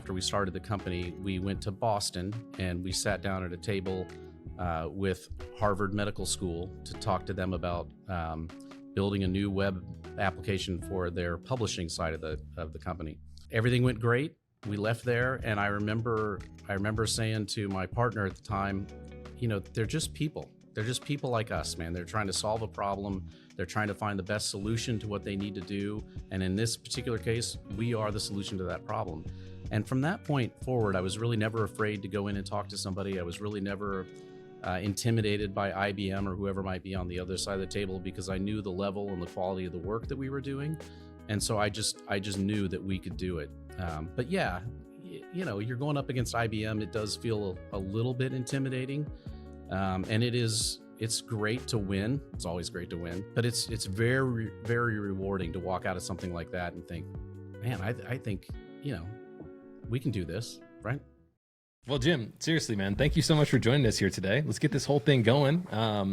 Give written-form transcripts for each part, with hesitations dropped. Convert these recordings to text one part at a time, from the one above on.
after we started the company, we went to Boston and we sat down at a table with Harvard Medical School to talk to them about building a new web application for their publishing side of the company. Everything went great. We left there, and I remember saying to my partner at the time, they're just people. They're just people like us, man. They're trying to solve a problem. They're trying to find the best solution to what they need to do. And in this particular case, we are the solution to that problem. And from that point forward, I was really never afraid to go in and talk to somebody. I was really never intimidated by IBM or whoever might be on the other side of the table, because I knew the level and the quality of the work that we were doing. And so I just knew that we could do it. But yeah, you're going up against IBM. It does feel a little bit intimidating. And it's great to win. It's always great to win, but it's very, very rewarding to walk out of something like that and think, man, I think, we can do this, right? Well, Jim, seriously, man, thank you so much for joining us here today. Let's get this whole thing going.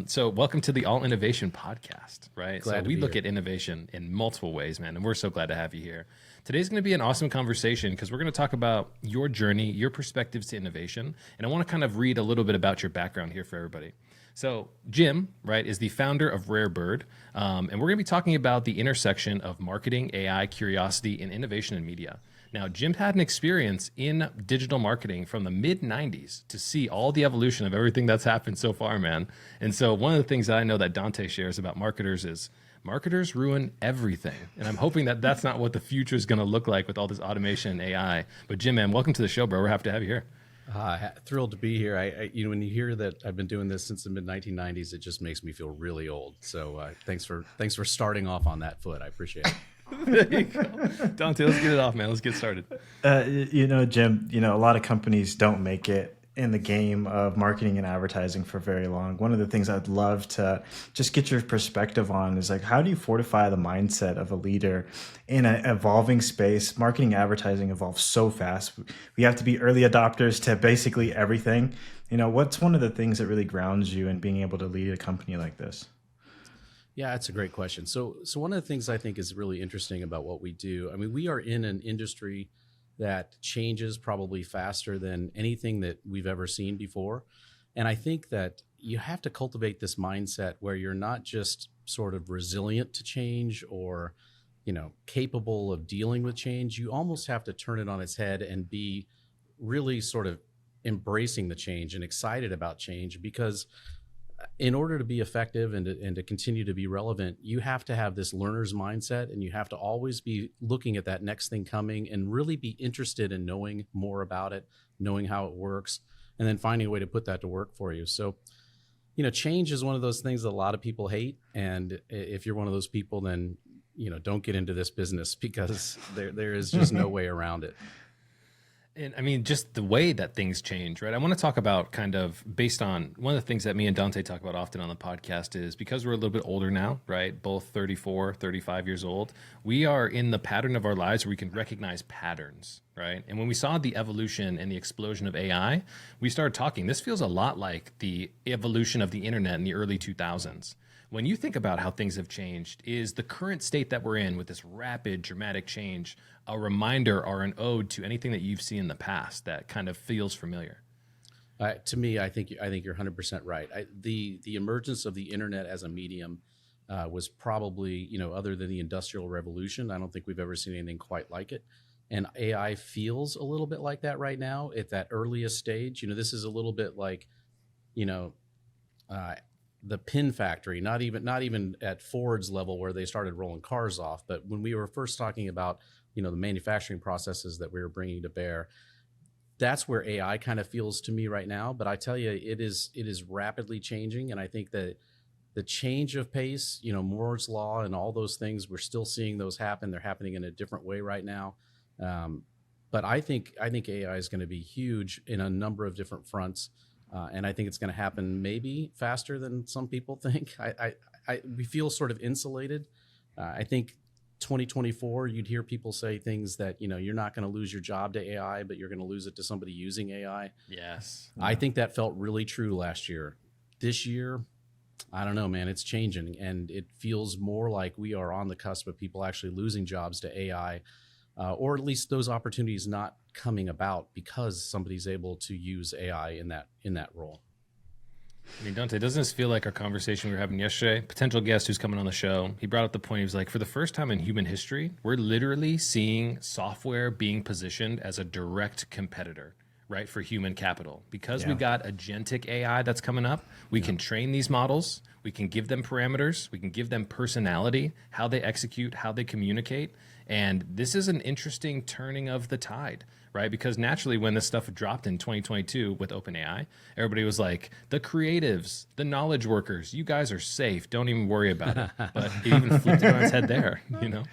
So welcome to the All Innovation Podcast, right? So we look at innovation in multiple ways, man, and we're so glad to have you here. Today's going to be an awesome conversation because we're going to talk about your journey, your perspectives to innovation, and I want to kind of read a little bit about your background here for everybody. So Jim, right, is the founder of Rare Bird, and we're going to be talking about the intersection of marketing, AI, curiosity, and innovation in media. Now, Jim had an experience in digital marketing from the mid-90s to see all the evolution of everything that's happened so far, man. And so one of the things that I know that Dante shares about marketers is marketers ruin everything. And I'm hoping that that's not what the future is going to look like with all this automation and AI. But Jim, man, welcome to the show, bro. We're happy to have you here. Thrilled to be here. I when you hear that I've been doing this since the mid-1990s, it just makes me feel really old. So thanks for starting off on that foot. I appreciate it. There you go. Dante, let's get it off, man. Let's get started. Jim, a lot of companies don't make it in the game of marketing and advertising for very long. One of the things I'd love to just get your perspective on is like, how do you fortify the mindset of a leader in an evolving space? Marketing and advertising evolves so fast. We have to be early adopters to basically everything. What's one of the things that really grounds you in being able to lead a company like this? Yeah, that's a great question. So one of the things I think is really interesting about what we do, we are in an industry that changes probably faster than anything that we've ever seen before. And I think that you have to cultivate this mindset where you're not just sort of resilient to change or, capable of dealing with change. You almost have to turn it on its head and be really sort of embracing the change and excited about change, because in order to be effective and to continue to be relevant, you have to have this learner's mindset, and you have to always be looking at that next thing coming and really be interested in knowing more about it, knowing how it works, and then finding a way to put that to work for you. So, change is one of those things that a lot of people hate. And if you're one of those people, then, don't get into this business, because there is just no way around it. And just the way that things change, right? I want to talk about kind of based on one of the things that me and Dante talk about often on the podcast is because we're a little bit older now, right? Both 34, 35 years old. We are in the pattern of our lives where we can recognize patterns, right? And when we saw the evolution and the explosion of AI, we started talking. This feels a lot like the evolution of the internet in the early 2000s. When you think about how things have changed, is the current state that we're in with this rapid, dramatic change a reminder or an ode to anything that you've seen in the past that kind of feels familiar? To me, I think you're 100% right. The emergence of the internet as a medium was probably, other than the Industrial Revolution, I don't think we've ever seen anything quite like it. And AI feels a little bit like that right now at that earliest stage. This is a little bit like, the pin factory, not even at Ford's level where they started rolling cars off, but when we were first talking about, the manufacturing processes that we were bringing to bear, that's where AI kind of feels to me right now. But I tell you, it is rapidly changing. And I think that the change of pace, Moore's law and all those things, we're still seeing those happen. They're happening in a different way right now. But I think AI is going to be huge in a number of different fronts. And I think it's going to happen maybe faster than some people think. We feel sort of insulated. I think 2024, you'd hear people say things that, you're not going to lose your job to AI, but you're going to lose it to somebody using AI. Yes. I think that felt really true last year. This year, I don't know, man, it's changing. And it feels more like we are on the cusp of people actually losing jobs to AI or at least those opportunities not coming about because somebody's able to use AI in that role. I mean, Dante, doesn't this feel like our conversation we were having yesterday? Potential guest who's coming on the show, he brought up the point, he was like, for the first time in human history, we're literally seeing software being positioned as a direct competitor, right, for human capital. Because we've got agentic AI that's coming up, we can train these models, we can give them parameters, we can give them personality, how they execute, how they communicate. And this is an interesting turning of the tide, right? Because naturally, when this stuff dropped in 2022 with OpenAI, everybody was like, the creatives, the knowledge workers, you guys are safe. Don't even worry about it. But it even flipped it on its head there, you know?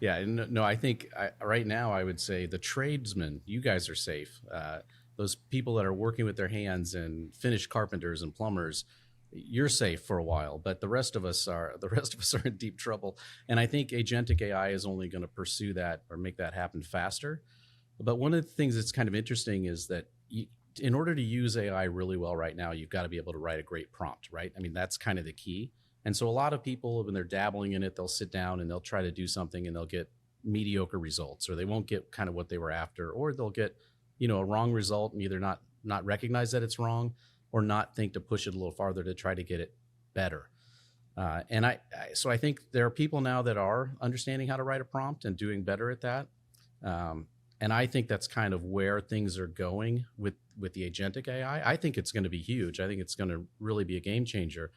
Yeah, no, I think right now I would say the tradesmen, you guys are safe. Those people that are working with their hands and finished carpenters and plumbers, you're safe for a while, but the rest of us are in deep trouble. And I think agentic AI is only going to pursue that or make that happen faster. But one of the things that's kind of interesting is that in order to use AI really well right now, you've got to be able to write a great prompt, right? I mean, that's kind of the key. And so a lot of people, when they're dabbling in it, they'll sit down and they'll try to do something and they'll get mediocre results, or they won't get kind of what they were after, or they'll get, a wrong result and either not recognize that it's wrong or not think to push it a little farther to try to get it better. So I think there are people now that are understanding how to write a prompt and doing better at that. And I think that's kind of where things are going with the agentic AI. I think it's going to be huge. I think it's going to really be a game changer.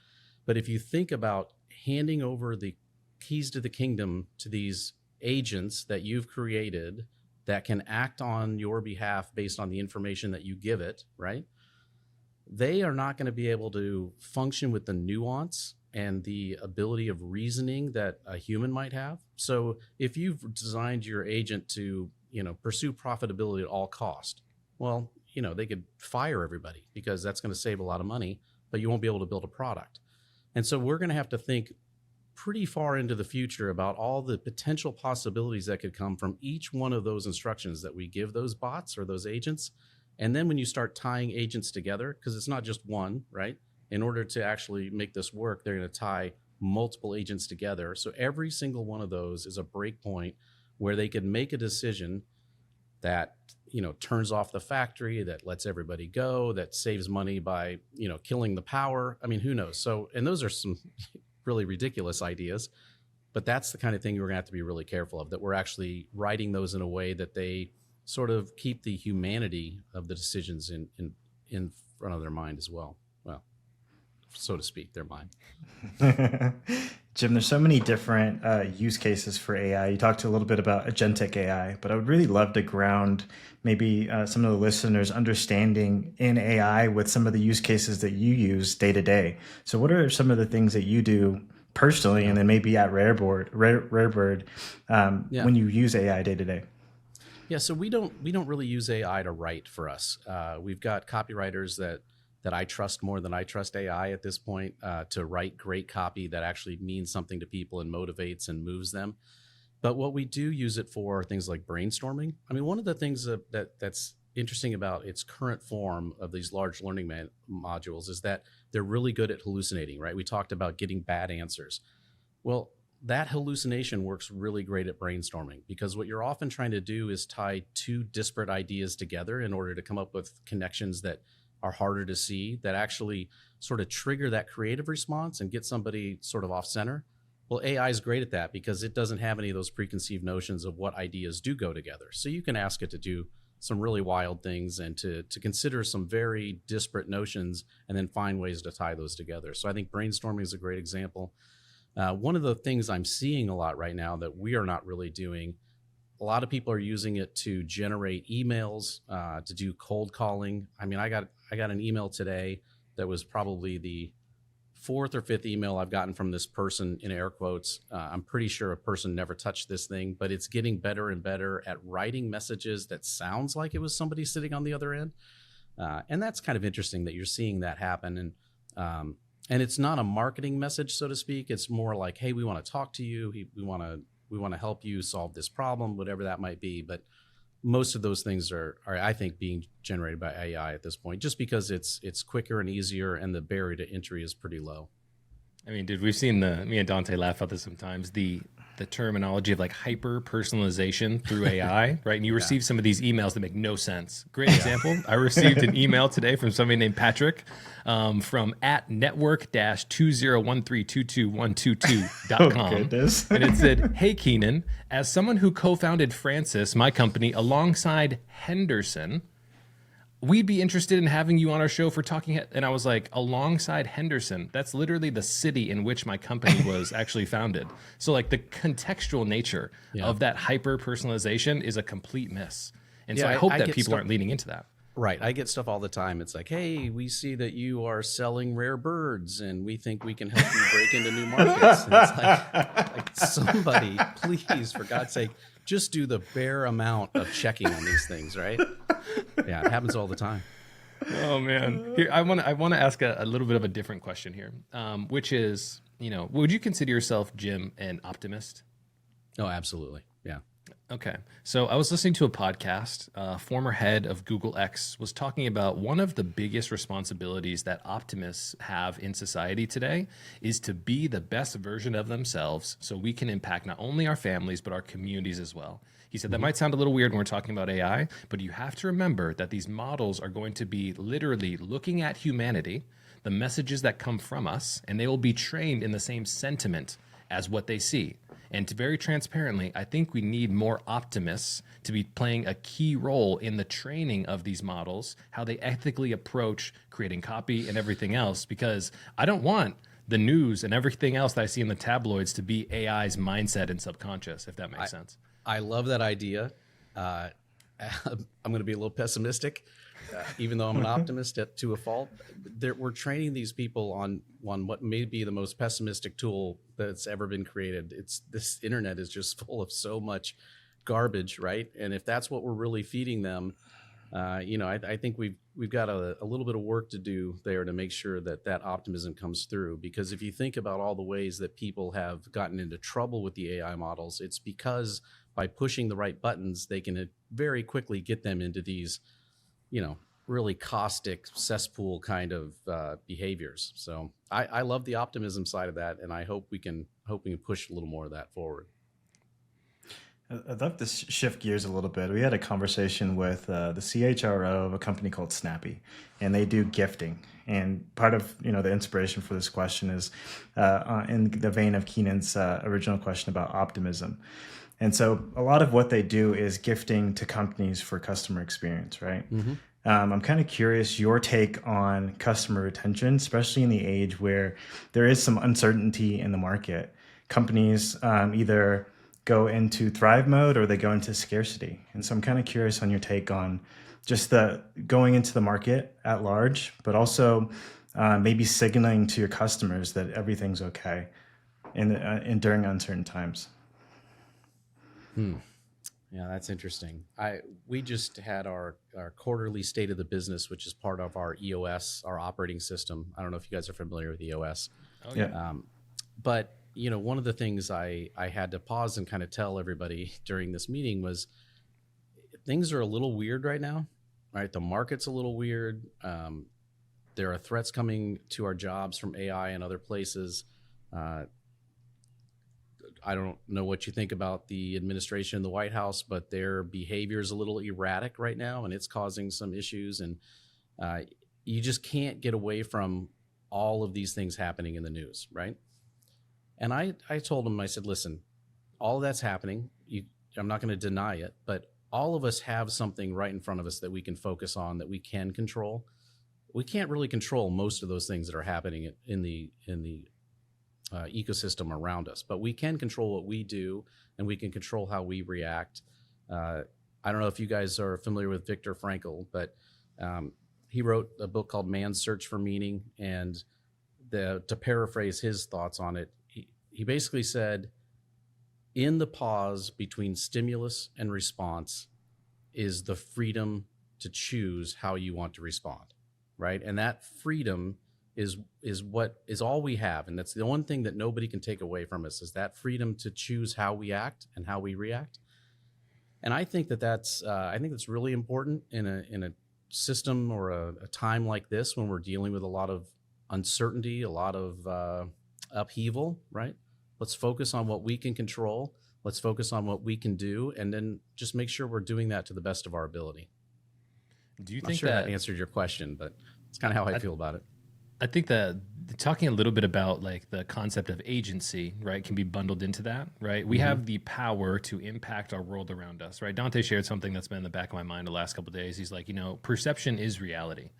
But if you think about handing over the keys to the kingdom to these agents that you've created that can act on your behalf based on the information that you give it, right? They are not going to be able to function with the nuance and the ability of reasoning that a human might have. So if you've designed your agent to, pursue profitability at all cost, well, they could fire everybody because that's going to save a lot of money, but you won't be able to build a product. And so we're going to have to think pretty far into the future about all the potential possibilities that could come from each one of those instructions that we give those bots or those agents. And then when you start tying agents together, because it's not just one, right? In order to actually make this work, they're going to tie multiple agents together. So every single one of those is a breakpoint where they can make a decision that, turns off the factory, that lets everybody go, that saves money by, killing the power. I mean, who knows? So, and those are some really ridiculous ideas, but that's the kind of thing we're going to have to be really careful of, that we're actually writing those in a way that they sort of keep the humanity of the decisions in front of their mind as well. Well, so to speak, their mind. Jim, there's so many different use cases for AI. You talked a little bit about agentic AI, but I would really love to ground maybe some of the listeners' understanding in AI with some of the use cases that you use day to day. So what are some of the things that you do personally, and then maybe at Rarebird, when you use AI day to day? Yeah, so we don't really use AI to write for us. We've got copywriters that I trust more than I trust AI at this point to write great copy that actually means something to people and motivates and moves them. But what we do use it for are things like brainstorming. I mean, one of the things that's interesting about its current form of these large learning modules is that they're really good at hallucinating, right? We talked about getting bad answers. Well, that hallucination works really great at brainstorming, because what you're often trying to do is tie two disparate ideas together in order to come up with connections that are harder to see, that actually sort of trigger that creative response and get somebody sort of off center. Well, AI is great at that because it doesn't have any of those preconceived notions of what ideas do go together. So you can ask it to do some really wild things and to consider some very disparate notions and then find ways to tie those together. So I think brainstorming is a great example. One of the things I'm seeing a lot right now that we are not really doing, a lot of people are using it to generate emails, to do cold calling. I mean, I got an email today that was probably the fourth or fifth email I've gotten from this person, in air quotes. I'm pretty sure a person never touched this thing, but it's getting better and better at writing messages that sounds like it was somebody sitting on the other end. And that's kind of interesting that you're seeing that happen. And it's not a marketing message, so to speak. It's more like, hey, we want to talk to you. We want to help you solve this problem, whatever that might be. But most of those things are I think, being generated by AI at this point, just because it's quicker and easier, and the barrier to entry is pretty low. I mean, dude, we've seen me and Dante laugh about this sometimes. The the terminology of like hyper personalization through AI, right? And you receive some of these emails that make no sense. Great example. I received an email today from somebody named Patrick from at network-201322122.com. And it said, "Hey, Keenan, as someone who co-founded Francis, my company, alongside Henderson, we'd be interested in having you on our show for talking." And I was like, alongside Henderson, that's literally the city in which my company was actually founded. So like the contextual nature of that hyper personalization is a complete miss. And so I hope that people aren't leaning into that. Right. I get stuff all the time. It's like, hey, we see that you are selling rare birds and we think we can help you break into new markets. And it's like somebody, please, for God's sake, just do the bare amount of checking on these things, right? Yeah, it happens all the time. Oh man, here I want to ask a little bit of a different question here, which is, would you consider yourself, Jim, an optimist? Oh, absolutely. Yeah. Okay. So I was listening to a podcast. Former head of Google X was talking about one of the biggest responsibilities that optimists have in society today is to be the best version of themselves so we can impact not only our families, but our communities as well. He said that might sound a little weird when we're talking about AI, but you have to remember that these models are going to be literally looking at humanity, the messages that come from us, and they will be trained in the same sentiment as what they see. And to very transparently, I think we need more optimists to be playing a key role in the training of these models, how they ethically approach creating copy and everything else, because I don't want the news and everything else that I see in the tabloids to be AI's mindset and subconscious, if that makes sense. I love that idea. I'm going to be a little pessimistic, even though I'm an optimist to a fault. We're training these people on what may be the most pessimistic tool that's ever been created. This internet is just full of so much garbage, right? And if that's what we're really feeding them, I think we've got a little bit of work to do there to make sure that optimism comes through. Because if you think about all the ways that people have gotten into trouble with the AI models, it's because by pushing the right buttons, they can very quickly get them into these, really caustic cesspool kind of behaviors. So I love the optimism side of that, and I hope we can push a little more of that forward. I'd love to shift gears a little bit. We had a conversation with the CHRO of a company called Snappy, and they do gifting. And part of the inspiration for this question is in the vein of Keenan's original question about optimism. And so a lot of what they do is gifting to companies for customer experience, right? Mm-hmm. I'm kind of curious your take on customer retention, especially in the age where there is some uncertainty in the market. Companies either go into thrive mode or they go into scarcity. And so I'm kind of curious on your take on just the going into the market at large, but also maybe signaling to your customers that everything's okay in during uncertain times. Yeah, that's interesting. We just had our quarterly state of the business, which is part of our EOS, our operating system. I don't know if you guys are familiar with EOS. Oh, yeah. But one of the things I had to pause and kind of tell everybody during this meeting was things are a little weird right now, right? The market's a little weird. There are threats coming to our jobs from AI and other places. I don't know what you think about the administration in the White House, but their behavior is a little erratic right now, and it's causing some issues. And you just can't get away from all of these things happening in the news, right? And I told him, I said, listen, all of that's happening. I'm not going to deny it, but all of us have something right in front of us that we can focus on, that we can control. We can't really control most of those things that are happening in the ecosystem around us, but we can control what we do, and we can control how we react. I don't know if you guys are familiar with Viktor Frankl, but he wrote a book called Man's Search for Meaning, and to paraphrase his thoughts on it, he basically said, in the pause between stimulus and response is the freedom to choose how you want to respond, right? And that freedom is what is all we have, and that's the one thing that nobody can take away from us, is that freedom to choose how we act and how we react. And I think that's really important in a system or a time like this, when we're dealing with a lot of uncertainty, a lot of upheaval, right? Let's focus on what we can control. Let's focus on what we can do, and then just make sure we're doing that to the best of our ability. Do you I'm think sure that that answered your question, but it's kind of how I feel about it. I think that talking a little bit about like the concept of agency, right, can be bundled into that, right? We have the power to impact our world around us, right? Dante shared something that's been in the back of my mind the last couple of days. He's like, perception is reality.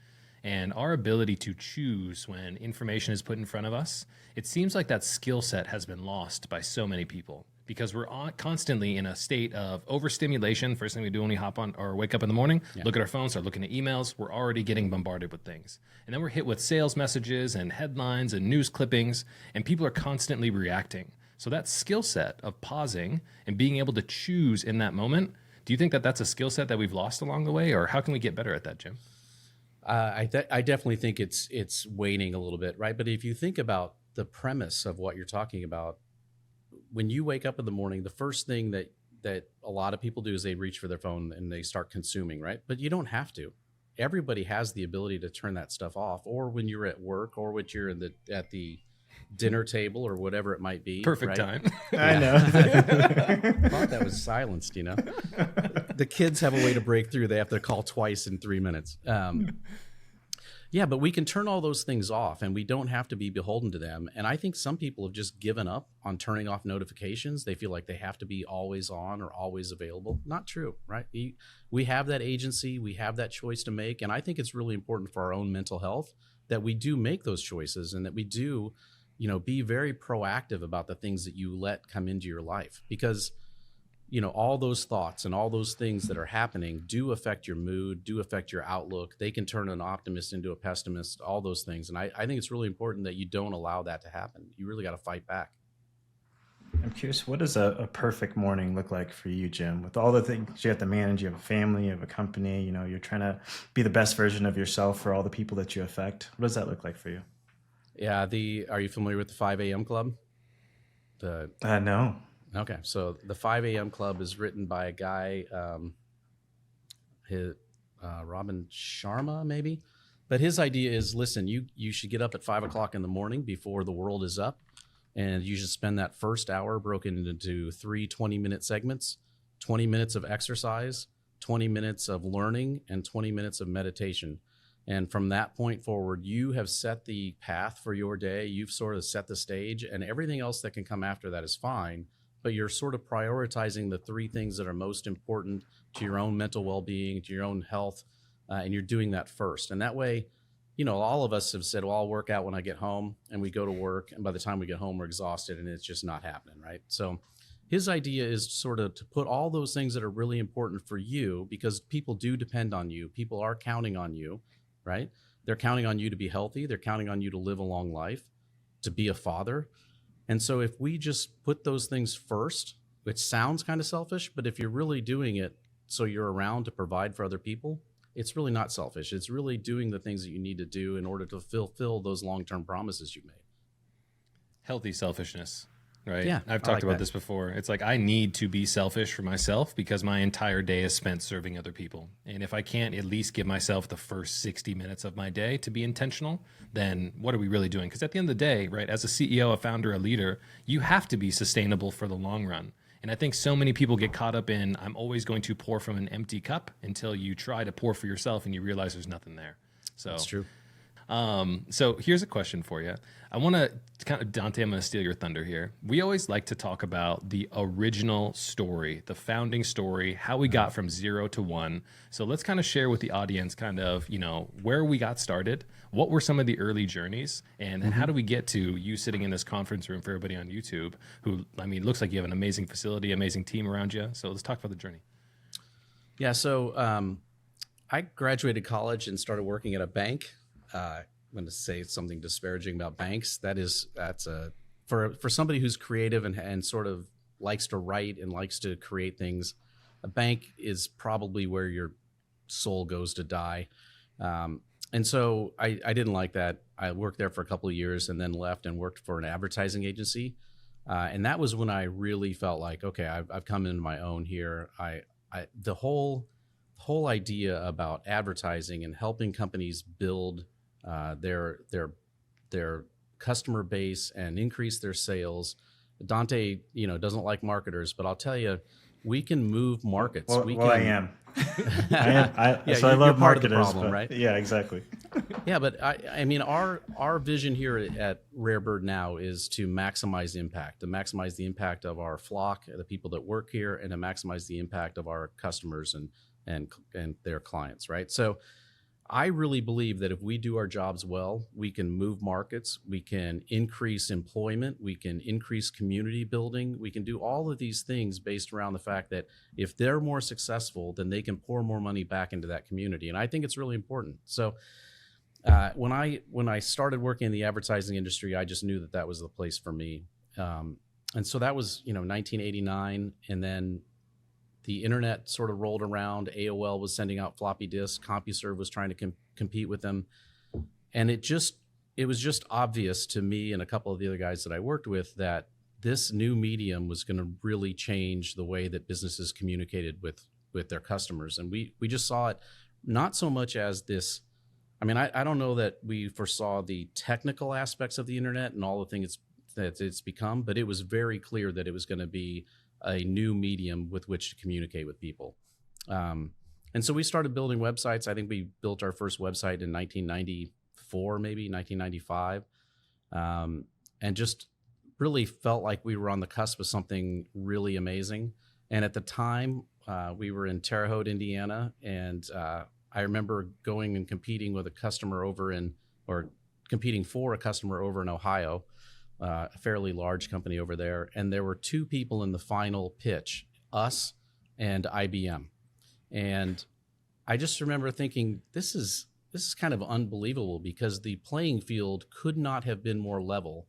And our ability to choose when information is put in front of us, it seems like that skill set has been lost by so many people because we're constantly in a state of overstimulation. First thing we do when we hop on or wake up in the morning, look at our phones, start looking at emails. We're already getting bombarded with things. And then we're hit with sales messages and headlines and news clippings, and people are constantly reacting. So that skill set of pausing and being able to choose in that moment, do you think that that's a skill set that we've lost along the way, or how can we get better at that, Jim? I definitely think it's waning a little bit, right? But if you think about the premise of what you're talking about, when you wake up in the morning, the first thing that a lot of people do is they reach for their phone and they start consuming, right? But you don't have to. Everybody has the ability to turn that stuff off, or when you're at work, or when you're at the dinner table, or whatever it might be. Perfect right? time. I know. I thought that was silenced, The kids have a way to break through. They have to call twice in 3 minutes. Yeah, but we can turn all those things off, and we don't have to be beholden to them. And I think some people have just given up on turning off notifications. They feel like they have to be always on or always available. Not true, right? We have that agency. We have that choice to make. And I think it's really important for our own mental health that we do make those choices, and that we do, be very proactive about the things that you let come into your life, because all those thoughts and all those things that are happening do affect your mood, do affect your outlook. They can turn an optimist into a pessimist, all those things. And I think it's really important that you don't allow that to happen. You really got to fight back. I'm curious, what does a perfect morning look like for you, Jim? With all the things you have to manage, you have a family, you have a company, you're trying to be the best version of yourself for all the people that you affect. What does that look like for you? Yeah. Are you familiar with the 5 a.m. Club? No. Okay, so the 5 a.m. Club is written by a guy, Robin Sharma, maybe. But his idea is, listen, you should get up at 5 o'clock in the morning before the world is up, and you should spend that first hour broken into 3 20-minute segments, 20 minutes of exercise, 20 minutes of learning, and 20 minutes of meditation. And from that point forward, you have set the path for your day. You've sort of set the stage, and everything else that can come after that is fine. But you're sort of prioritizing the 3 things that are most important to your own mental well-being, to your own health, and you're doing that first. And that way, all of us have said, well, I'll work out when I get home, and we go to work, and by the time we get home, we're exhausted, and it's just not happening, right? So his idea is sort of to put all those things that are really important for you, because people do depend on you. People are counting on you, right? They're counting on you to be healthy. They're counting on you to live a long life, to be a father. And so if we just put those things first, which sounds kind of selfish, but if you're really doing it so you're around to provide for other people, it's really not selfish. It's really doing the things that you need to do in order to fulfill those long-term promises you made. Healthy selfishness, right? Yeah, I've talked about this before. It's like I need to be selfish for myself because my entire day is spent serving other people. And if I can't at least give myself the first 60 minutes of my day to be intentional, then what are we really doing? Because at the end of the day, right, as a CEO, a founder, a leader, you have to be sustainable for the long run. And I think so many people get caught up in, I'm always going to pour from an empty cup, until you try to pour for yourself and you realize there's nothing there. So that's true. So here's a question for you. I want to Dante, I'm going to steal your thunder here. We always like to talk about the original story, the founding story, how we got from 0 to 1. So let's kind of share with the audience where we got started, what were some of the early journeys, and then how do we get to you sitting in this conference room for everybody on YouTube who, looks like you have an amazing facility, amazing team around you. So let's talk about the journey. Yeah. So I graduated college and started working at a bank. I'm going to say something disparaging about banks. For somebody who's creative and sort of likes to write and likes to create things, a bank is probably where your soul goes to die. And so I didn't like that. I worked there for a couple of years and then left and worked for an advertising agency. And that was when I really felt like, okay, I've come into my own here. The whole idea about advertising and helping companies build their customer base and increase their sales Dante, doesn't like marketers, but I'll tell you, we can move markets. I am. Yeah, so I love you're part of the marketers, problem, right? Yeah, exactly. Yeah, but I mean, our vision here at Rare Bird now is to maximize impact, to maximize the impact of our flock, the people that work here, and to maximize the impact of our customers and their clients, right? So I really believe that if we do our jobs well, we can move markets, we can increase employment, we can increase community building, we can do all of these things based around the fact that if they're more successful, then they can pour more money back into that community. And I think it's really important. So when I started working in the advertising industry, I just knew that was the place for me. And so that was 1989, and then the internet sort of rolled around. AOL was sending out floppy disks. CompuServe was trying to compete with them. And it was just obvious to me and a couple of the other guys that I worked with that this new medium was going to really change the way that businesses communicated with their customers. And we just saw it not so much as this. I mean, I don't know that we foresaw the technical aspects of the internet and all the things that it's become, but it was very clear that it was going to be a new medium with which to communicate with people. And so we started building websites. I think we built our first website in 1994, maybe 1995, and just really felt like we were on the cusp of something really amazing. And at the time, we were in Terre Haute, Indiana, and I remember going and competing with a customer competing for a customer over in Ohio, a fairly large company over there. And there were two people in the final pitch, us and IBM. And I just remember thinking, this is kind of unbelievable, because the playing field could not have been more level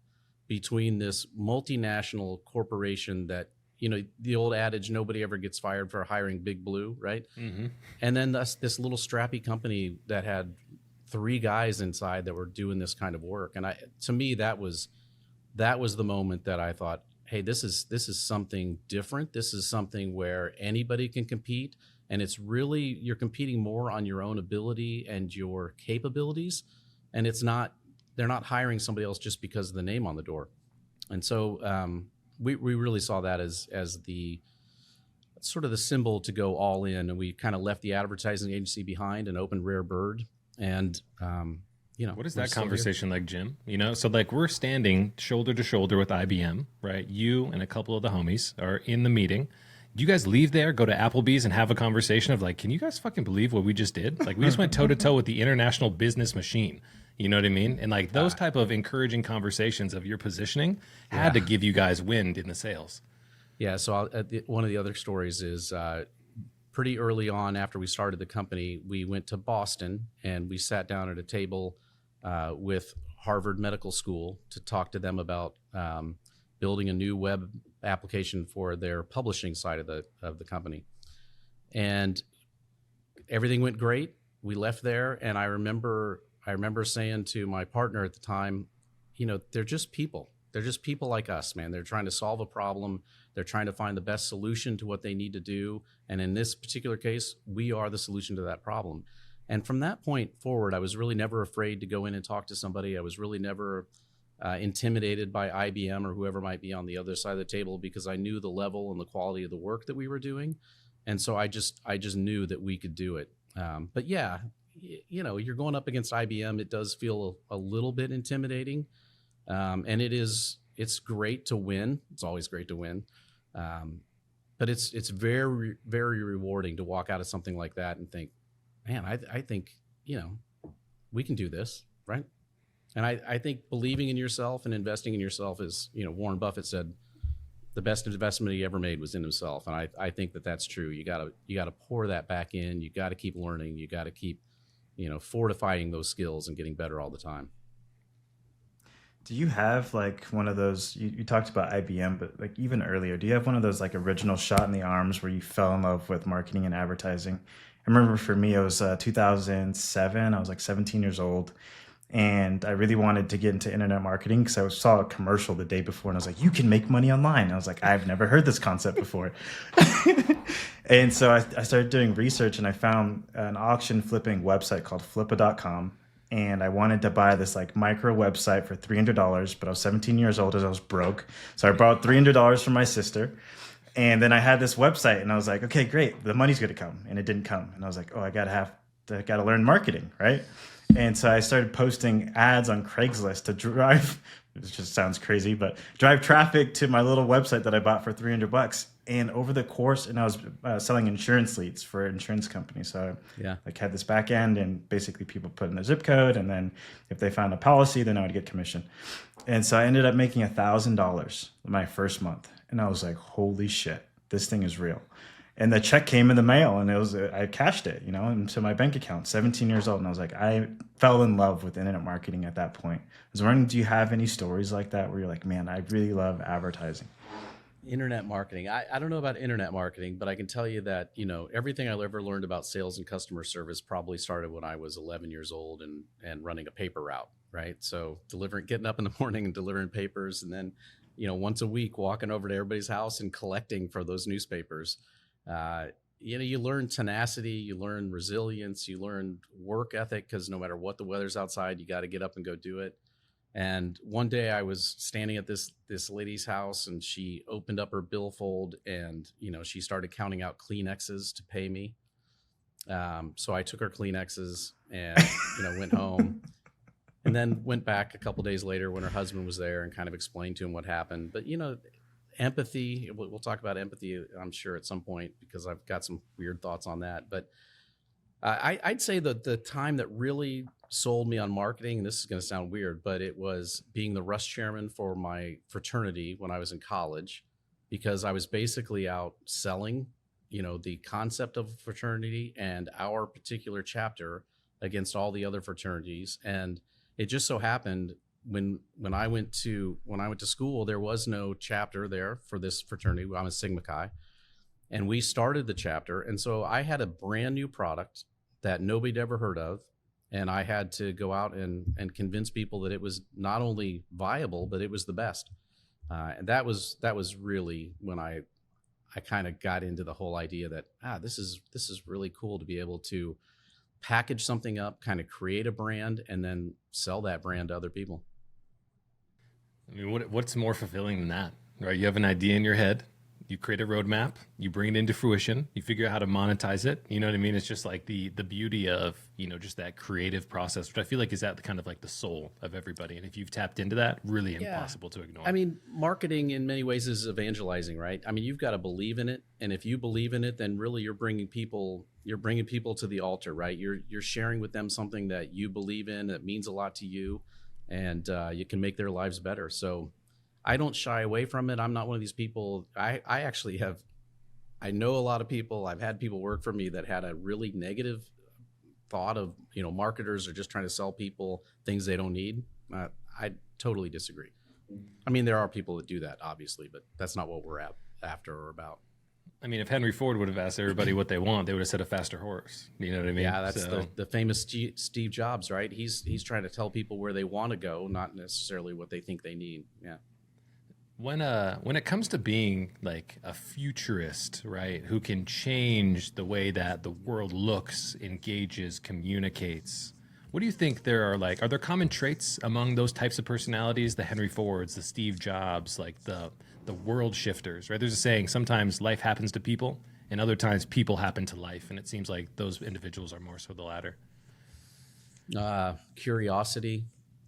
between this multinational corporation that, the old adage, nobody ever gets fired for hiring Big Blue, right? Mm-hmm. And then this little strappy company that had 3 guys inside that were doing this kind of work. And to me, that was the moment that I thought, hey, this is something different. This is something where anybody can compete. And it's really, you're competing more on your own ability and your capabilities. And they're not hiring somebody else just because of the name on the door. And so we really saw that as the sort of the symbol to go all in. And we kind of left the advertising agency behind and opened Rare Bird. And, what is that conversation like, Jim? So like we're standing shoulder to shoulder with IBM, right? You and a couple of the homies are in the meeting. Do you guys leave there, go to Applebee's and have a conversation of like, can you guys fucking believe what we just did? Like we just went toe to toe with the international business machine. You know what I mean? And like those type of encouraging conversations of your positioning had to give you guys wind in the sails. Yeah. So one of the other stories is pretty early on after we started the company, we went to Boston and we sat down at a table with Harvard Medical School to talk to them about building a new web application for their publishing side of the company. And everything went great. We left there, and I remember saying to my partner at the time, they're just people. They're just people like us, man. They're trying to solve a problem. They're trying to find the best solution to what they need to do. And in this particular case, we are the solution to that problem. And from that point forward, I was really never afraid to go in and talk to somebody. I was really never intimidated by IBM or whoever might be on the other side of the table, because I knew the level and the quality of the work that we were doing. And so I just knew that we could do it. But yeah, you're going up against IBM. It does feel a little bit intimidating. And it's great to win. It's always great to win. But it's very, very rewarding to walk out of something like that and think, man, I think, we can do this, right? And I think believing in yourself and investing in yourself is, Warren Buffett said, the best investment he ever made was in himself. And I think that that's true. You gotta pour that back in. You got to keep learning. You got to keep, fortifying those skills and getting better all the time. Do you have like one of those, you talked about IBM, but like even earlier, do you have one of those like original shot in the arms where you fell in love with marketing and advertising? I remember for me, it was 2007. I was like 17 years old. And I really wanted to get into internet marketing because I saw a commercial the day before and I was like, you can make money online. And I was like, I've never heard this concept before. And so I started doing research and I found an auction flipping website called flippa.com. and I wanted to buy this like micro website for $300, but I was 17 years old and I was broke. So I borrowed $300 from my sister. And then I had this website and I was like, okay, great. The money's going to come. And it didn't come. And I was like, oh, I got to learn marketing, right? And so I started posting ads on Craigslist to drive, it just sounds crazy, but drive traffic to my little website that I bought for $300. And over the course, and I was selling insurance leads for insurance companies. So I had this back end, and basically people put in their zip code, and then if they found a policy, then I would get commission. And so I ended up making $1,000 my first month. And I was like, holy shit, this thing is real. And the check came in the mail, and I cashed it, into my bank account, 17 years old. And I was like, I fell in love with internet marketing at that point. I was wondering, do you have any stories like that where you're like, man, I really love advertising? Internet marketing. I don't know about internet marketing, but I can tell you that, everything I ever learned about sales and customer service probably started when I was 11 years old and running a paper route, right? So getting up in the morning and delivering papers, and then, once a week walking over to everybody's house and collecting for those newspapers. You learn tenacity, you learn resilience, you learn work ethic, because no matter what the weather's outside, you got to get up and go do it. And one day I was standing at this lady's house, and she opened up her billfold, and she started counting out Kleenexes to pay me. So I took her Kleenexes and went home, and then went back a couple days later when her husband was there and kind of explained to him what happened. But empathy, we'll talk about empathy, I'm sure, at some point, because I've got some weird thoughts on that. But I'd say that the time that really sold me on marketing, and this is going to sound weird, but it was being the Rush chairman for my fraternity when I was in college, because I was basically out selling, the concept of a fraternity and our particular chapter against all the other fraternities. And it just so happened when I went to school, there was no chapter there for this fraternity. I'm a Sigma Chi, and we started the chapter. And so I had a brand new product that nobody'd ever heard of. And I had to go out and convince people that it was not only viable, but it was the best. And that was really when I kind of got into the whole idea that, this is really cool to be able to package something up, kind of create a brand, and then sell that brand to other people. I mean, what's more fulfilling than that, right? You have an idea in your head, you create a roadmap, you bring it into fruition, you figure out how to monetize it. You know what I mean? It's just like the beauty of, just that creative process, which I feel like is at the kind of like the soul of everybody. And if you've tapped into that, really impossible to ignore. I mean, marketing in many ways is evangelizing, right? I mean, you've got to believe in it. And if you believe in it, then really you're bringing people to the altar, right? You're sharing with them something that you believe in, that means a lot to you, and you can make their lives better. So I don't shy away from it. I'm not one of these people. I know a lot of people. I've had people work for me that had a really negative thought of, marketers are just trying to sell people things they don't need. I totally disagree. I mean, there are people that do that, obviously, but that's not what we're after or about. I mean, if Henry Ford would have asked everybody what they want, they would have said a faster horse. You know what I mean? Yeah, that's the famous Steve Jobs, right? He's trying to tell people where they want to go, not necessarily what they think they need. Yeah. When it comes to being like a futurist, right, who can change the way that the world looks, engages, communicates, what do you think are there common traits among those types of personalities, the Henry Fords, the Steve Jobs, like the world shifters, right? There's a saying, sometimes life happens to people and other times people happen to life. And it seems like those individuals are more so the latter. Curiosity.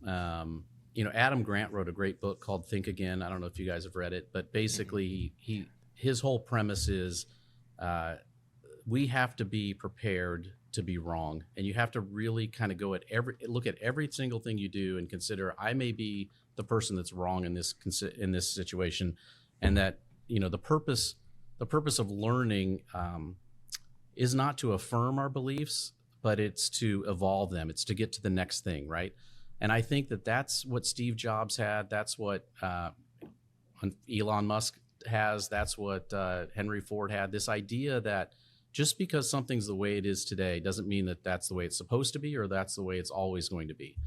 Adam Grant wrote a great book called Think Again. I don't know if you guys have read it, but basically his whole premise is we have to be prepared to be wrong, and you have to really kind of look at every single thing you do and consider, I may be the person that's wrong in this situation, and that the purpose of learning is not to affirm our beliefs, but it's to evolve them. It's to get to the next thing, right? And I think that's what Steve Jobs had. That's what Elon Musk has. That's what Henry Ford had. This idea that just because something's the way it is today doesn't mean that that's the way it's supposed to be, or that's the way it's always going to be.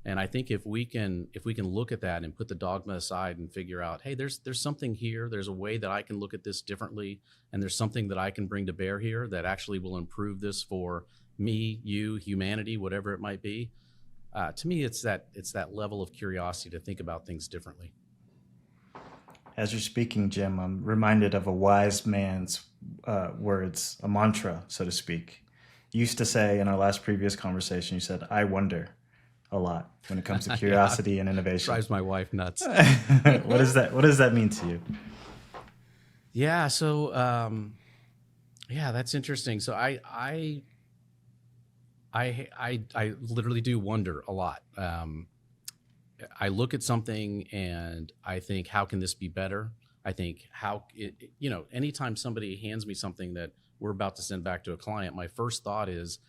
And I think if we can look at that and put the dogma aside and figure out, hey, there's something here. There's a way that I can look at this differently, and there's something that I can bring to bear here that actually will improve this for me, you, humanity, whatever it might be. To me, it's that level of curiosity to think about things differently. As you're speaking, Jim, I'm reminded of a wise man's words, a mantra, so to speak. You used to say in our last previous conversation, you said, "I wonder," a lot when it comes to curiosity and innovation. Drives my wife nuts. What does that mean to you? Yeah. So, that's interesting. So I literally do wonder a lot. I look at something and I think, how can this be better? I think anytime somebody hands me something that we're about to send back to a client, my first thought is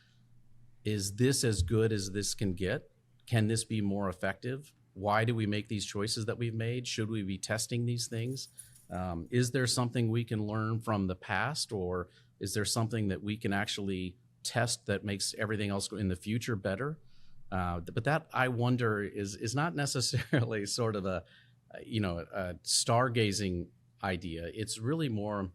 this as good as this can get? Can this be more effective? Why do we make these choices that we've made? Should we be testing these things? Is there something we can learn from the past, or is there something that we can actually test that makes everything else in the future better? But that, I wonder, is not necessarily sort of a stargazing idea. It's really more,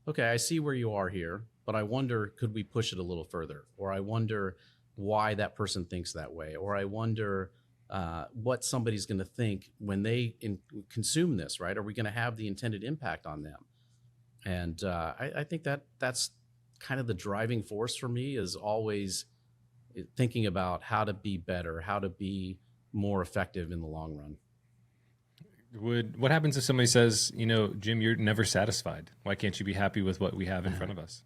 okay, I see where you are here, but I wonder, could we push it a little further? Or I wonder why that person thinks that way. Or I wonder what somebody's going to think when they consume this, right? Are we going to have the intended impact on them? And I think that's kind of the driving force for me, is always thinking about how to be better, how to be more effective in the long run. What happens if somebody says, Jim, you're never satisfied? Why can't you be happy with what we have in front of us?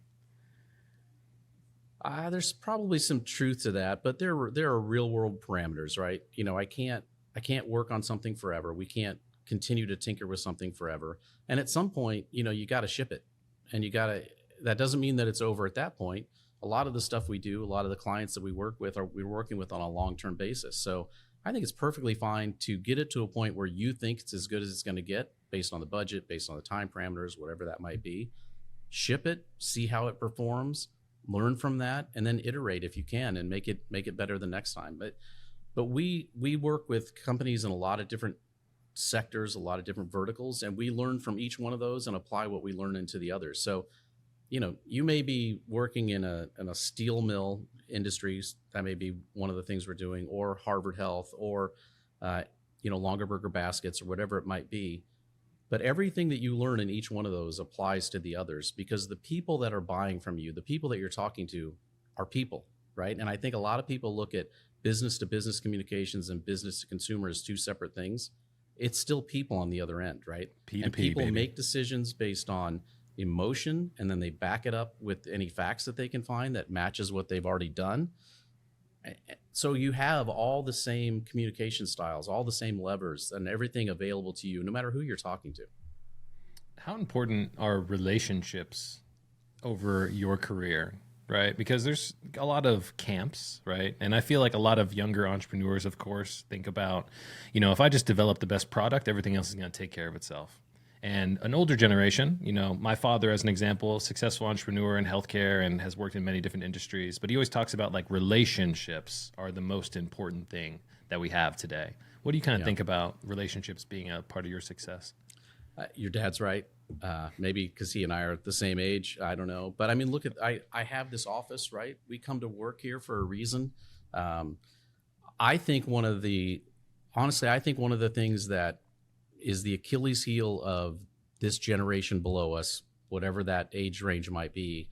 There's probably some truth to that, but there are real world parameters, right? I can't work on something forever. We can't continue to tinker with something forever. And at some point, you got to ship it, and that doesn't mean that it's over at that point. A lot of the stuff we do, a lot of the clients that we work with, we're working with on a long-term basis. So I think it's perfectly fine to get it to a point where you think it's as good as it's going to get, based on the budget, based on the time parameters, whatever that might be. Ship it, see how it performs, learn from that, and then iterate if you can, and make it better the next time. But we work with companies in a lot of different sectors, a lot of different verticals, and we learn from each one of those and apply what we learn into the others. So you may be working in a steel mill industries. That may be one of the things we're doing, or Harvard Health, or Longaberger Baskets, or whatever it might be. But everything that you learn in each one of those applies to the others, because the people that are buying from you, the people that you're talking to, are people, right? And I think a lot of people look at business to business communications and business to consumer as two separate things. It's still people on the other end, right? P2P, and people baby. make decisions based on emotion, and then they back it up with any facts that they can find that matches what they've already done. So you have all the same communication styles, all the same levers, and everything available to you, no matter who you're talking to. How important are relationships over your career, right? Because there's a lot of camps, right? And I feel like a lot of younger entrepreneurs, of course, think about, if I just develop the best product, everything else is going to take care of itself. And an older generation, my father, as an example, successful entrepreneur in healthcare and has worked in many different industries, but he always talks about relationships are the most important thing that we have today. What do you kind of think about relationships being a part of your success? Your dad's right. Maybe because he and I are the same age. I don't know. But I mean, look I have this office, right? We come to work here for a reason. I think one of the things that is the Achilles heel of this generation below us, whatever that age range might be,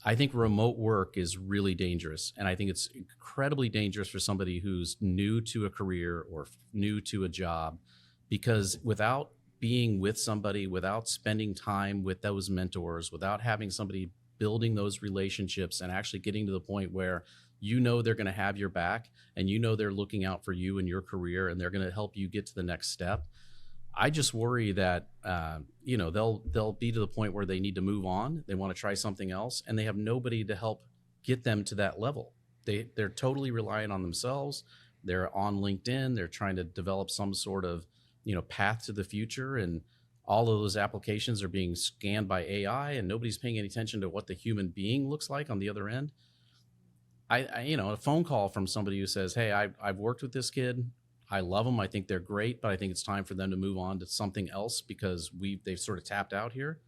I think remote work is really dangerous. And I think it's incredibly dangerous for somebody who's new to a career or new to a job, because without being with somebody, without spending time with those mentors, without having somebody building those relationships and actually getting to the point where they're going to have your back, and they're looking out for you in your career, and they're going to help you get to the next step, I just worry that they'll be to the point where they need to move on. They want to try something else, and they have nobody to help get them to that level. They're totally reliant on themselves. They're on LinkedIn. They're trying to develop some sort of path to the future, and all of those applications are being scanned by AI, and nobody's paying any attention to what the human being looks like on the other end. A phone call from somebody who says, "Hey, I've worked with this kid. I love them. I think they're great, but I think it's time for them to move on to something else because they've sort of tapped out here."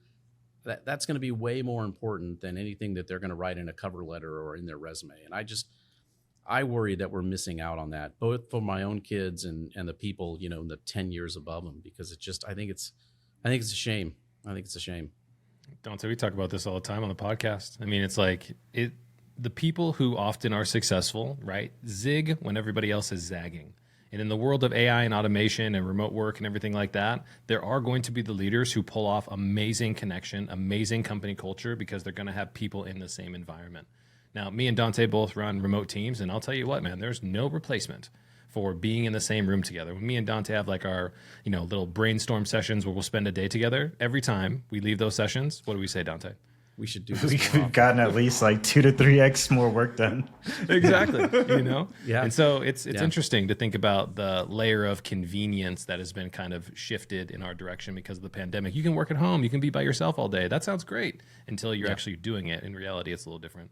That's going to be way more important than anything that they're going to write in a cover letter or in their resume. And I worry that we're missing out on that, both for my own kids and the people, in the 10 years above them, because it's just, I think it's a shame. I think it's a shame. Dante, we talk about this all the time on the podcast. I mean, it's like the people who often are successful, right, zig when everybody else is zagging. And in the world of AI and automation and remote work and everything like that, there are going to be the leaders who pull off amazing connection, amazing company culture, because they're going to have people in the same environment. Now, me and Dante both run remote teams, and I'll tell you what, man, there's no replacement for being in the same room together. When me and Dante have like our, little brainstorm sessions where we'll spend a day together, every time we leave those sessions, what do we say, Dante? We should do this. We've gotten at least like 2 to 3x more work done. Exactly. Yeah. And so it's interesting to think about the layer of convenience that has been kind of shifted in our direction because of the pandemic. You can work at home. You can be by yourself all day. That sounds great until you're actually doing it. In reality, it's a little different.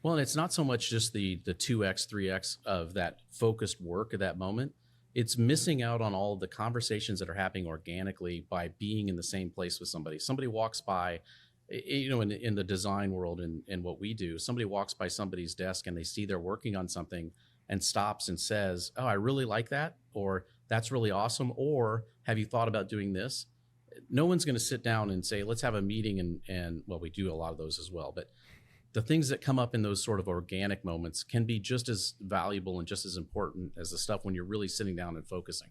Well, and it's not so much just the 2x, 3x of that focused work at that moment. It's missing out on all of the conversations that are happening organically by being in the same place with somebody. Somebody walks by, in the design world and what we do, somebody walks by somebody's desk and they see they're working on something and stops and says, "Oh, I really like that," or "That's really awesome," or "Have you thought about doing this?" No one's going to sit down and say, "Let's have a meeting," and well, we do a lot of those as well, but the things that come up in those sort of organic moments can be just as valuable and just as important as the stuff when you're really sitting down and focusing.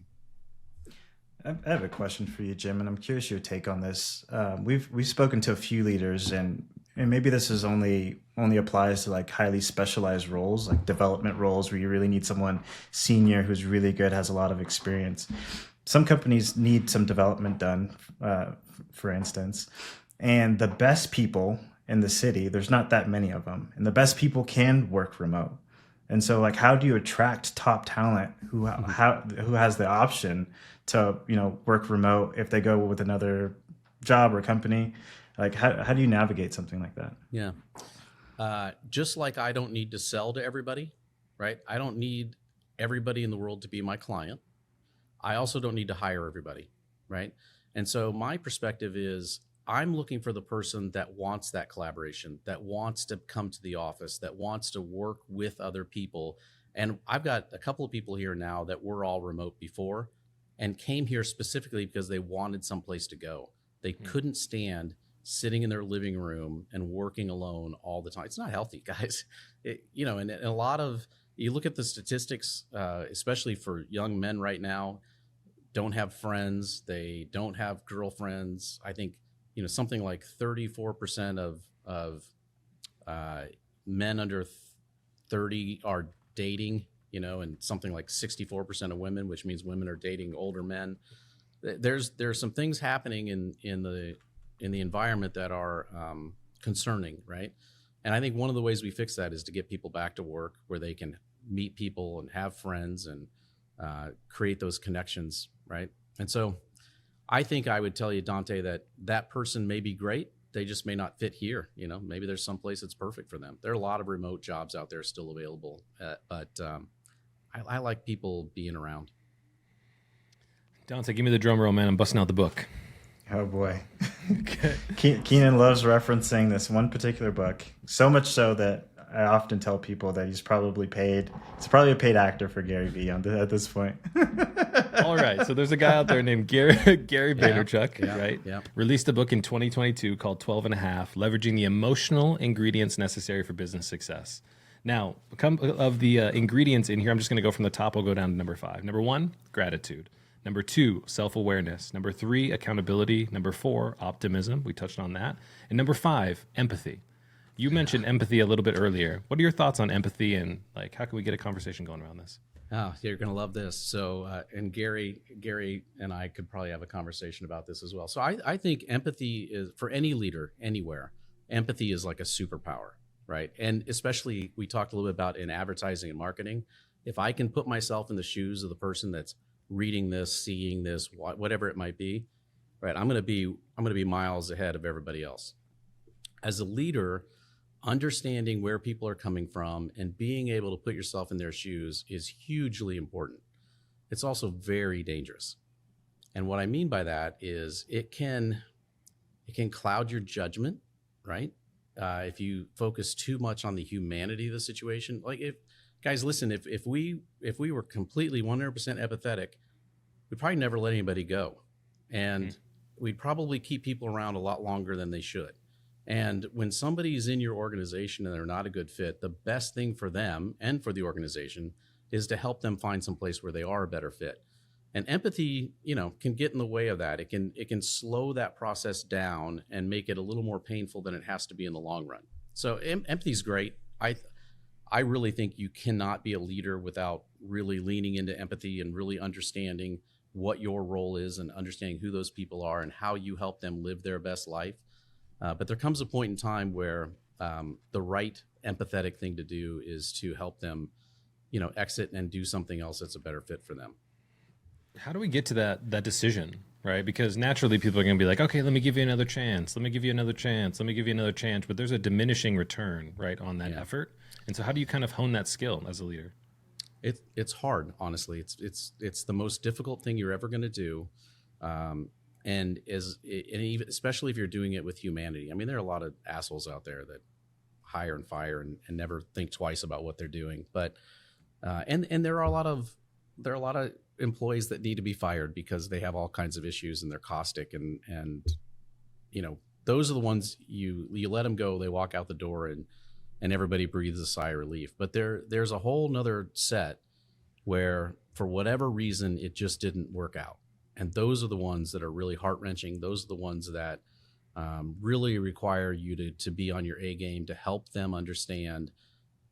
I have a question for you, Jim, and I'm curious your take on this. We've spoken to a few leaders, and maybe this is only applies to like highly specialized roles, like development roles where you really need someone senior who's really good, has a lot of experience. Some companies need some development done, for instance, and the best people in the city, there's not that many of them, and the best people can work remote. And so, like, how do you attract top talent who has the option to work remote if they go with another job or company? Like, how do you navigate something like that? Yeah, just like I don't need to sell to everybody, right? I don't need everybody in the world to be my client. I also don't need to hire everybody, right? And so my perspective is, I'm looking for the person that wants that collaboration, that wants to come to the office, that wants to work with other people. And I've got a couple of people here now that were all remote before and came here specifically because they wanted someplace to go. They couldn't stand sitting in their living room and working alone all the time. It's not healthy, guys. And a lot of, you look at the statistics, especially for young men right now, don't have friends. They don't have girlfriends. I think something like 34% of men under 30 are dating, and something like 64% of women, which means women are dating older men. There's some things happening in the environment that are concerning, right? And I think one of the ways we fix that is to get people back to work where they can meet people and have friends and create those connections, right? And so I think I would tell you, Dante, that person may be great. They just may not fit here. Maybe there's some place that's perfect for them. There are a lot of remote jobs out there still available, but I like people being around. Dante, give me the drum roll, man. I'm busting out the book. Oh boy. Keenan loves referencing this one particular book, so much so that I often tell people that he's probably a paid actor for Gary Vee at this point. All right. So there's a guy out there named Gary Vaynerchuk, right? Yeah. Released a book in 2022 called 12 and a Half, Leveraging the Emotional Ingredients Necessary for Business Success. Now, of the ingredients in here, I'm just going to go from the top. I'll go down to number 5. Number 1, gratitude. Number 2, self-awareness. Number 3, accountability. Number 4, optimism. We touched on that. And number 5, empathy. You mentioned empathy a little bit earlier. What are your thoughts on empathy and like how can we get a conversation going around this? Oh, you're going to love this. So, and Gary and I could probably have a conversation about this as well. So I think empathy is, for any leader anywhere, empathy is like a superpower, right? And especially we talked a little bit about in advertising and marketing. If I can put myself in the shoes of the person that's reading this, seeing this, whatever it might be, right? I'm going to be miles ahead of everybody else. As a leader, understanding where people are coming from and being able to put yourself in their shoes is hugely important. It's also very dangerous. And what I mean by that is it can cloud your judgment, right? If you focus too much on the humanity of the situation, like guys, listen, if we were completely 100% empathetic, we'd probably never let anybody go. And we'd probably keep people around a lot longer than they should. And when somebody's in your organization and they're not a good fit, the best thing for them and for the organization is to help them find some place where they are a better fit. And empathy, can get in the way of that. It can slow that process down and make it a little more painful than it has to be in the long run. So empathy is great. I really think you cannot be a leader without really leaning into empathy and really understanding what your role is and understanding who those people are and how you help them live their best life. But there comes a point in time where the right empathetic thing to do is to help them, exit and do something else that's a better fit for them. How do we get to that decision, right? Because naturally people are going to be like, okay, let me give you another chance. Let me give you another chance. Let me give you another chance. But there's a diminishing return, right, on that effort. And so how do you kind of hone that skill as a leader? It's hard, honestly. It's the most difficult thing you're ever going to do. And even, especially if you're doing it with humanity. I mean, there are a lot of assholes out there that hire and fire and never think twice about what they're doing. But and there are a lot of employees that need to be fired because they have all kinds of issues and they're caustic and those are the ones you let them go. They walk out the door and everybody breathes a sigh of relief. But there's a whole nother set where for whatever reason it just didn't work out. And those are the ones that are really heart-wrenching. Those are the ones that really require you to be on your A game to help them understand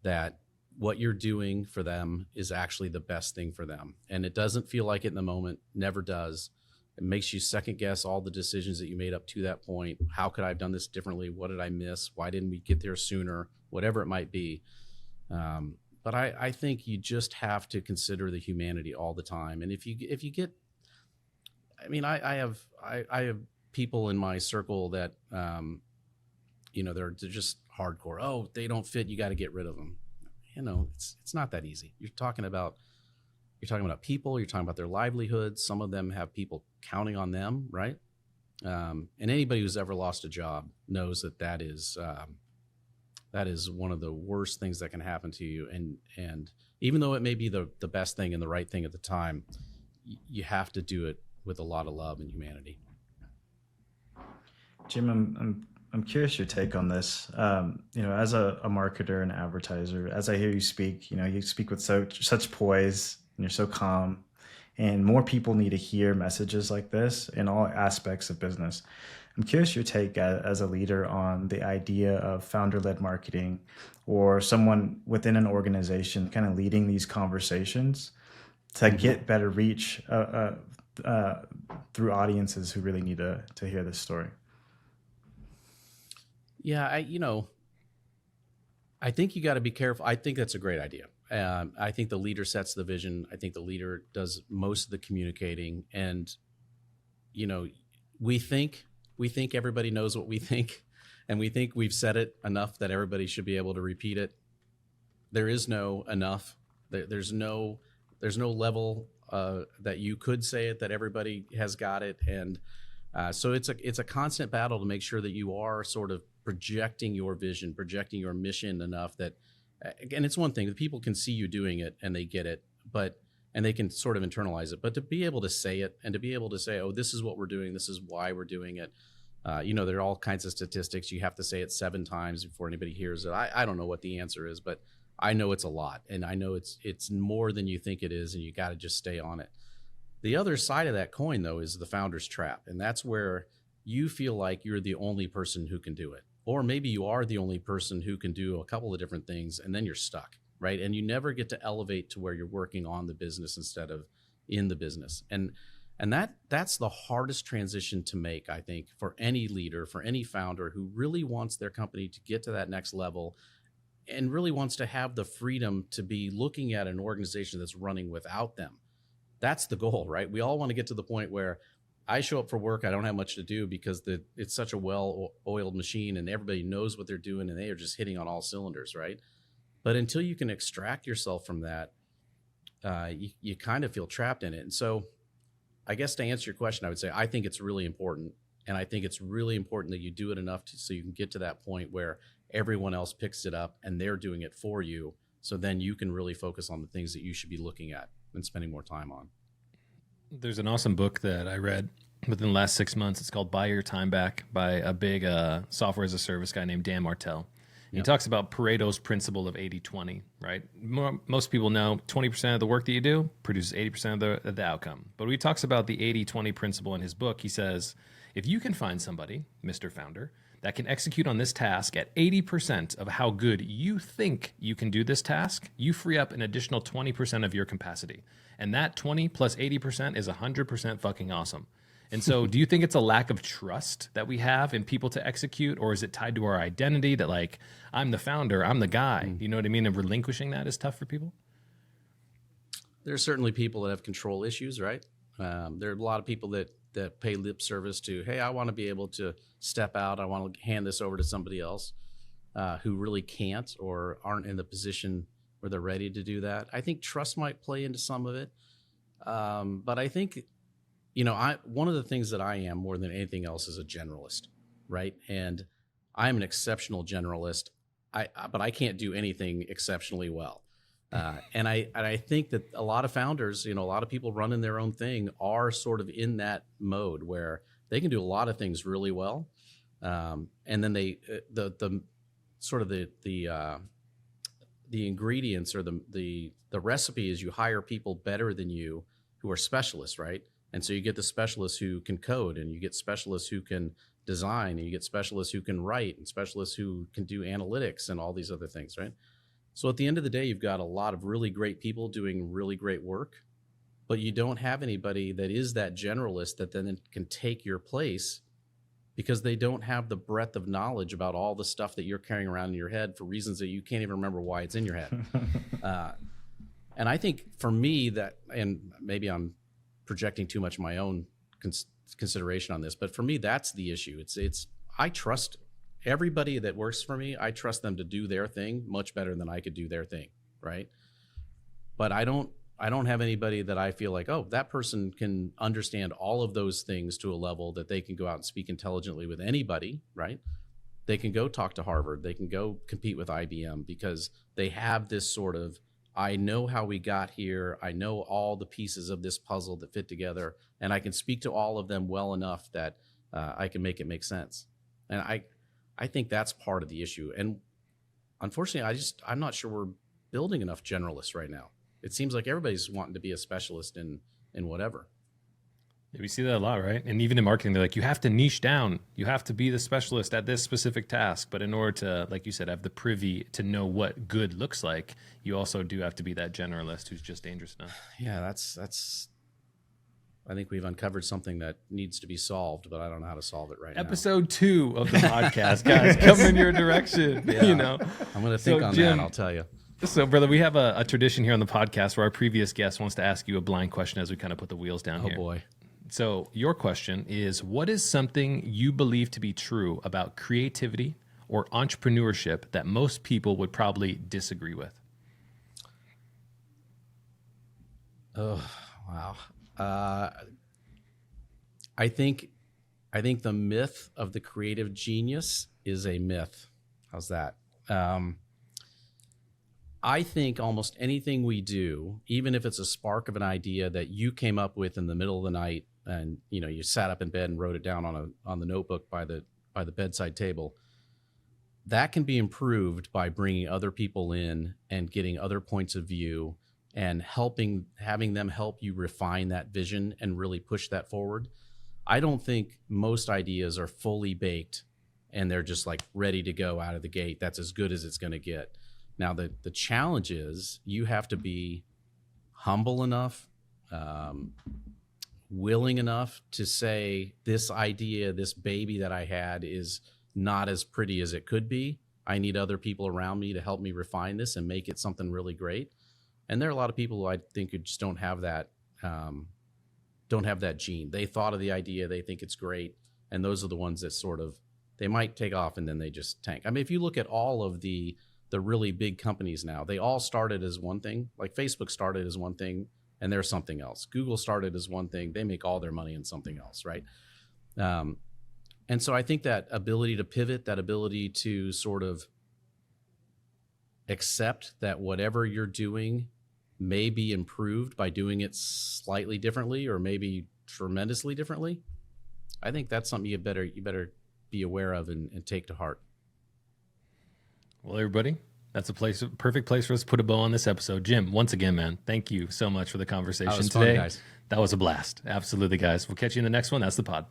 that what you're doing for them is actually the best thing for them. And it doesn't feel like it in the moment, never does. It makes you second guess all the decisions that you made up to that point. How could I have done this differently? What did I miss? Why didn't we get there sooner? Whatever it might be. But I think you just have to consider the humanity all the time. And if you get, I mean, I have people in my circle that, they're just hardcore. Oh, they don't fit. You got to get rid of them. It's not that easy. You're talking about people. You're talking about their livelihoods. Some of them have people counting on them, right? And anybody who's ever lost a job knows that is one of the worst things that can happen to you. And even though it may be the best thing and the right thing at the time, you have to do it with a lot of love and humanity. Jim, I'm curious your take on this. As a marketer and advertiser, as I hear you speak, you speak with such poise and you're so calm, and more people need to hear messages like this in all aspects of business. I'm curious your take as a leader on the idea of founder-led marketing or someone within an organization kind of leading these conversations to get better reach through audiences who really need to hear this story. Yeah, I think you got to be careful. I think that's a great idea. I think the leader sets the vision. I think the leader does most of the communicating. And, we think everybody knows what we think, and we think we've said it enough that everybody should be able to repeat it. There is no enough. There's no level that you could say it, that everybody has got it. And so it's a constant battle to make sure that you are sort of projecting your vision, projecting your mission enough that, again, it's one thing that people can see you doing it and they get it, and they can sort of internalize it, but to be able to say it and to be able to say, oh, this is what we're doing, this is why we're doing it. There are all kinds of statistics. You have to say it 7 times before anybody hears it. I don't know what the answer is, but I know it's a lot, and I know it's more than you think it is, and you got to just stay on it. The other side of that coin, though, is the founder's trap, and that's where you feel like you're the only person who can do it. Or maybe you are the only person who can do a couple of different things, and then you're stuck, right? And you never get to elevate to where you're working on the business instead of in the business. And that's the hardest transition to make, I think, for any leader, for any founder who really wants their company to get to that next level and really wants to have the freedom to be looking at an organization that's running without them. That's the goal, right? We all want to get to the point where I show up for work, I don't have much to do because it's such a well-oiled machine and everybody knows what they're doing and they are just hitting on all cylinders, right? But until you can extract yourself from that, you kind of feel trapped in it. And so I guess to answer your question, I would say I think it's really important. And I think it's really important that you do it enough so you can get to that point where everyone else picks it up and they're doing it for you So then you can really focus on the things that you should be looking at and spending more time on. There's an awesome book that I read within the last 6 months. It's called Buy Your Time Back by a big software as a service guy named Dan Martell. He talks about Pareto's principle of 80-20, right? Most people know 20% of the work that you do produces 80% of the outcome. But when he talks about the 80-20 principle in his book, he says, if you can find somebody, Mr. Founder, that can execute on this task at 80% of how good you think you can do this task, you free up an additional 20% of your capacity. And that 20 plus 80% is 100% fucking awesome. And so do you think it's a lack of trust that we have in people to execute, or is it tied to our identity that, like, I'm the founder, I'm the guy? You know what I mean? And relinquishing that is tough for people? There's certainly people that have control issues, right? There are a lot of people that pay lip service to, hey, I want to be able to step out. I want to hand this over to somebody else who really can't or aren't in the position where they're ready to do that. I think trust might play into some of it. But I think, one of the things that I am more than anything else is a generalist, right? And I'm an exceptional generalist, but I can't do anything exceptionally well. And I think that a lot of founders, a lot of people running their own thing are sort of in that mode where they can do a lot of things really well. And then the ingredients or the recipe is you hire people better than you who are specialists, right? And so you get the specialists who can code, and you get specialists who can design, and you get specialists who can write, and specialists who can do analytics and all these other things, right? So at the end of the day, you've got a lot of really great people doing really great work, but you don't have anybody that is that generalist that then can take your place because they don't have the breadth of knowledge about all the stuff that you're carrying around in your head for reasons that you can't even remember why it's in your head. And I think for me that, and maybe I'm projecting too much my own consideration on this, but for me, that's the issue. I trust everybody that works for me. I trust them to do their thing much better than I could do their thing, right? But I don't have anybody that I feel like, oh, that person can understand all of those things to a level that they can go out and speak intelligently with anybody, right? They can go talk to Harvard. They can go compete with IBM because they have this sort of, I know how we got here. I know all the pieces of this puzzle that fit together, and I can speak to all of them well enough that I can make it make sense. And I think that's part of the issue. And unfortunately, I'm not sure we're building enough generalists right now. It seems like everybody's wanting to be a specialist in whatever. Yeah, we see that a lot, right? And even in marketing, they're like, you have to niche down. You have to be the specialist at this specific task. But in order to, like you said, have the privy to know what good looks like, you also do have to be that generalist who's just dangerous enough. Yeah, that's. I think we've uncovered something that needs to be solved, but I don't know how to solve it right now. Episode 2 of the podcast, guys, coming in your direction. Yeah. I'm going to think on Jim, that, I'll tell you. So, brother, we have a tradition here on the podcast where our previous guest wants to ask you a blind question as we kind of put the wheels down here. Oh, boy. So your question is, what is something you believe to be true about creativity or entrepreneurship that most people would probably disagree with? Oh, wow. I think the myth of the creative genius is a myth. How's that? I think almost anything we do, even if it's a spark of an idea that you came up with in the middle of the night and you sat up in bed and wrote it down on the notebook by the bedside table, that can be improved by bringing other people in and getting other points of view and having them help you refine that vision and really push that forward. I don't think most ideas are fully baked and they're just like ready to go out of the gate. That's as good as it's going to get. Now, the challenge is you have to be humble enough, willing enough to say, this idea, this baby that I had is not as pretty as it could be. I need other people around me to help me refine this and make it something really great. And there are a lot of people who I think who just don't have that gene. They thought of the idea, they think it's great, and those are the ones that sort of, they might take off and then they just tank. I mean, if you look at all of the really big companies now, they all started as one thing. Like Facebook started as one thing and they're something else. Google started as one thing. They make all their money in something else, right? And so I think that ability to pivot, that ability to sort of accept that whatever you're doing may be improved by doing it slightly differently or maybe tremendously differently, I think that's something you better be aware of and take to heart. Well, everybody, that's a perfect place for us to put a bow on this episode. Jim, once again, man, thank you so much for the conversation today. Fun, guys. That was a blast. Absolutely, guys. We'll catch you in the next one. That's the pod.